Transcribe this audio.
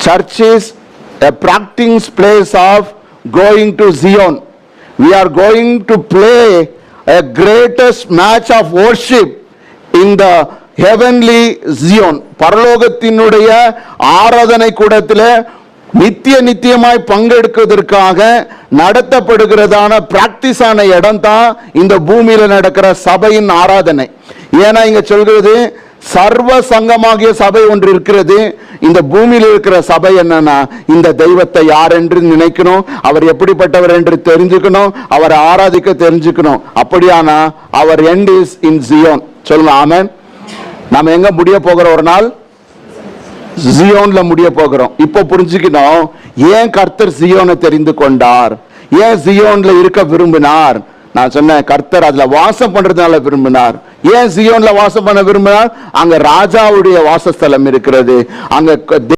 church is a practicing place of going to Zion. We are going to play a greatest match of worship in the heavenly Zion. பரலோகத்தினுடைய ஆராதனை கூடத்திலே நித்தியமாய் பங்கெடுக்கிறதுக்காக நடத்தப்படுகிறதான பிராக்டிஸான இடம் தான் இந்த பூமியில நடக்கிற சபையின் ஆராதனை. ஏன்னா இங்க சொல்கிறது சர்வ சங்கமாகிய சபை ஒன்று இருக்கிறது. இந்த பூமியில் இருக்கிற சபை என்னன்னா, இந்த தெய்வத்தை யார் என்று நினைக்கணும், அவர் எப்படிப்பட்டவர் என்று தெரிஞ்சுக்கணும், அவரை ஆராதிக்க தெரிஞ்சுக்கணும். அப்படியானா அவர் எண்ட் இஸ் இன் ஜியோன். சொல்லுங்க ஆமென். நாம எங்க முடிய போகிற ஒரு நாள் ஜியோன்ல முடிய போகிறோம். இப்ப புரிஞ்சுக்கணும் ஏன் கர்த்தர் ஜியோனை தெரிந்து கொண்டார், ஏன் ஜியோன்ல இருக்க விரும்பினார். நான் சொன்னேன் கர்த்தர் அதுல வாசம் பண்றதுனால விரும்பினார். ஏன் ஜியோன்ல வாசம் பண்ண விரும்பினார்? அங்க ராஜாவுடைய வாசஸ்தலம் இருக்கிறது. அங்க